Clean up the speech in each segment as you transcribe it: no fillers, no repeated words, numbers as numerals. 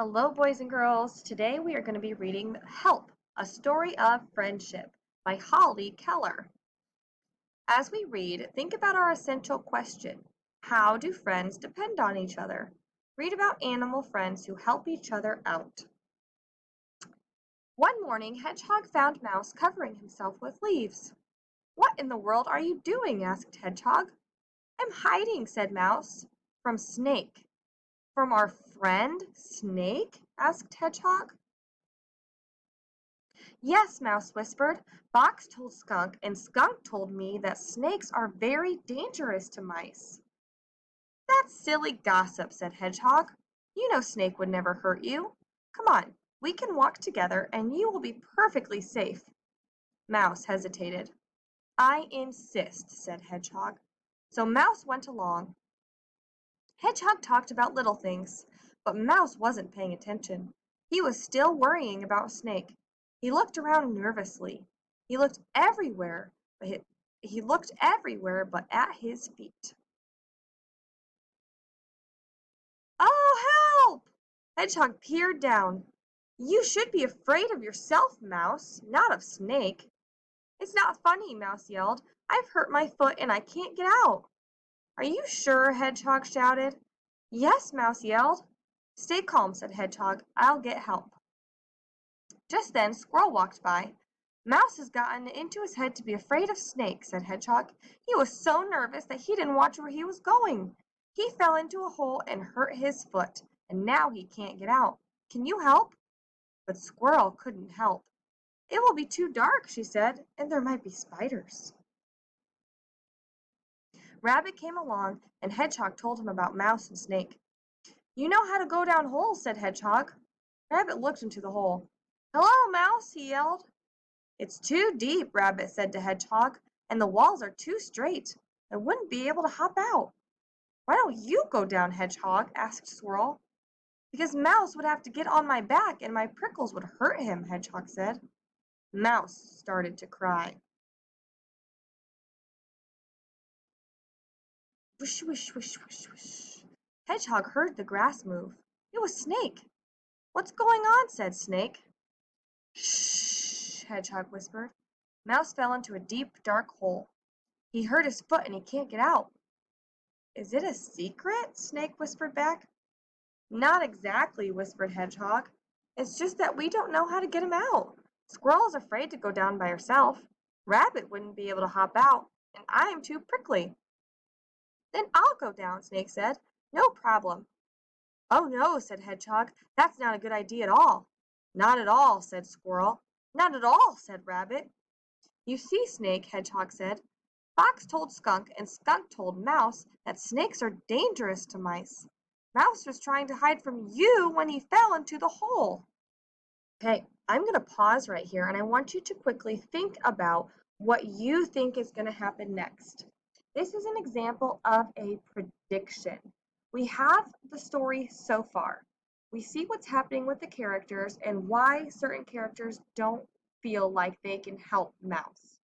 Hello, boys and girls. Today we are going to be reading Help, A Story of Friendship by Holly Keller. As we read, think about our essential question. How do friends depend on each other? Read about animal friends who help each other out. One morning, Hedgehog found Mouse covering himself with leaves. "What in the world are you doing?" asked Hedgehog. "I'm hiding," said Mouse. "From Snake." "From our friend, Snake?" asked Hedgehog. "Yes," Mouse whispered. "Fox told Skunk, and Skunk told me that snakes are very dangerous to mice." "That's silly gossip," said Hedgehog. "You know Snake would never hurt you. Come on, we can walk together and you will be perfectly safe." Mouse hesitated. "I insist," said Hedgehog. So Mouse went along. Hedgehog talked about little things, but Mouse wasn't paying attention. He was still worrying about Snake. He looked around nervously. He looked everywhere, but at his feet. "Oh, help!" Hedgehog peered down. "You should be afraid of yourself, Mouse, not of Snake." "It's not funny," Mouse yelled. "I've hurt my foot and I can't get out." "Are you sure?" Hedgehog shouted. "Yes," Mouse yelled. "Stay calm," said Hedgehog. "I'll get help." Just then Squirrel walked by. "Mouse has gotten it into his head to be afraid of Snake," said Hedgehog. "He was so nervous that he didn't watch where he was going. He fell into a hole and hurt his foot, and now he can't get out. Can you help?" But Squirrel couldn't help. "It will be too dark," she said, "and there might be spiders." Rabbit came along, and Hedgehog told him about Mouse and Snake. "You know how to go down holes," said Hedgehog. Rabbit looked into the hole. "Hello, Mouse," he yelled. "It's too deep," Rabbit said to Hedgehog, "and the walls are too straight. I wouldn't be able to hop out." "Why don't you go down, Hedgehog?" asked Squirrel. "Because Mouse would have to get on my back and my prickles would hurt him," Hedgehog said. Mouse started to cry. Whoosh, whoosh, whoosh, whoosh, whoosh. Hedgehog heard the grass move. It was Snake. "What's going on?" said Snake. "Shh," Hedgehog whispered. Mouse fell into a deep, dark hole. "He hurt his foot and he can't get out." "Is it a secret?" Snake whispered back. "Not exactly," whispered Hedgehog. "It's just that we don't know how to get him out. Squirrel is afraid to go down by herself. Rabbit wouldn't be able to hop out, and I am too prickly." "Then I'll go down," Snake said. "No problem." "Oh no," said Hedgehog. "That's not a good idea at all." "Not at all," said Squirrel. "Not at all," said Rabbit. "You see, Snake," Hedgehog said, "Fox told Skunk and Skunk told Mouse that snakes are dangerous to mice. Mouse was trying to hide from you when he fell into the hole." Okay, I'm going to pause right here and I want you to quickly think about what you think is going to happen next. This is an example of a prediction. We have the story so far. We see what's happening with the characters and why certain characters don't feel like they can help Mouse.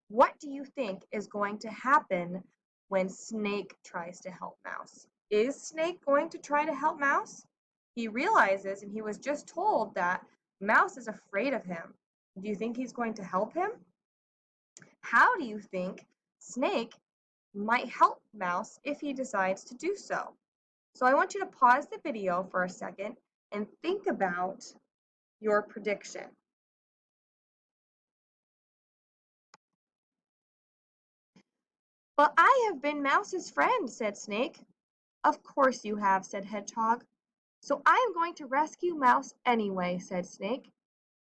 What do you think is going to happen when Snake tries to help Mouse? Is Snake going to try to help Mouse? He realizes, and he was just told, that Mouse is afraid of him. Do you think he's going to help him? How do you think Snake might help Mouse if he decides to do so? So I want you to pause the video for a second and think about your prediction. "But I have been Mouse's friend," said Snake. "Of course you have," said Hedgehog. "So I am going to rescue Mouse anyway," said Snake.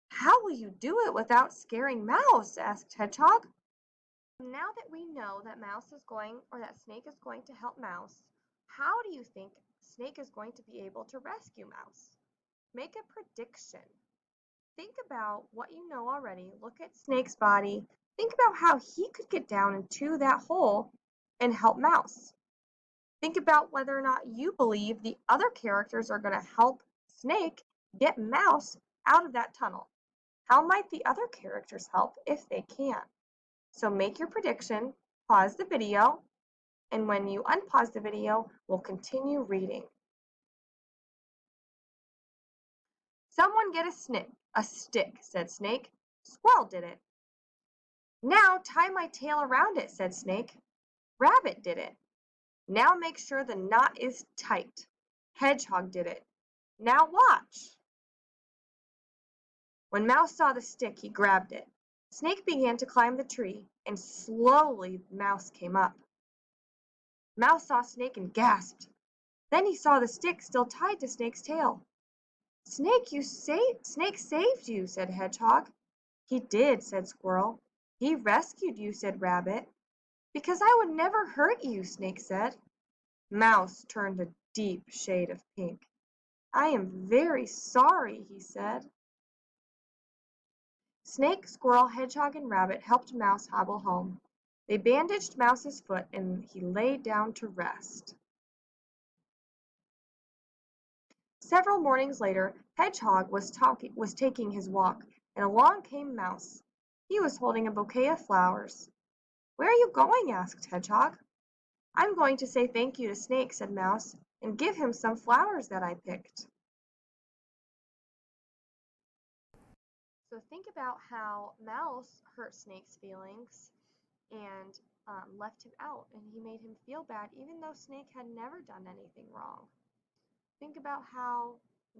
"How will you do it without scaring Mouse?" asked Hedgehog. Now that we know that Snake is going to help Mouse, how do you think Snake is going to be able to rescue Mouse? Make a prediction. Think about what you know already. Look at Snake's body. Think about how he could get down into that hole and help Mouse. Think about whether or not you believe the other characters are going to help Snake get Mouse out of that tunnel. How might the other characters help if they can? So make your prediction, pause the video, and when you unpause the video, we'll continue reading. Someone get a stick, said Snake. Squirrel did it. Now tie my tail around it, said Snake. Rabbit did it. Now make sure the knot is tight. Hedgehog did it. Now watch. When Mouse saw the stick, he grabbed it. Snake began to climb the tree, and slowly Mouse came up. Mouse saw Snake and gasped. Then he saw the stick still tied to Snake's tail. Snake saved you, said Hedgehog. He did, said Squirrel. He rescued you, said Rabbit. Because I would never hurt you, Snake said. Mouse turned a deep shade of pink. I am very sorry, he said. Snake, Squirrel, Hedgehog, and Rabbit helped Mouse hobble home. They bandaged Mouse's foot and he lay down to rest. Several mornings later, Hedgehog was taking his walk, and along came Mouse. He was holding a bouquet of flowers. Where are you going? Asked Hedgehog. I'm going to say thank you to Snake, said Mouse, and give him some flowers that I picked. So think about how Mouse hurt Snake's feelings and left him out, and he made him feel bad even though Snake had never done anything wrong. Think about how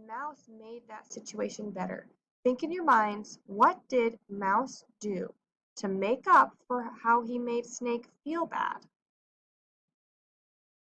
Mouse made that situation better. Think in your minds, what did Mouse do to make up for how he made Snake feel bad?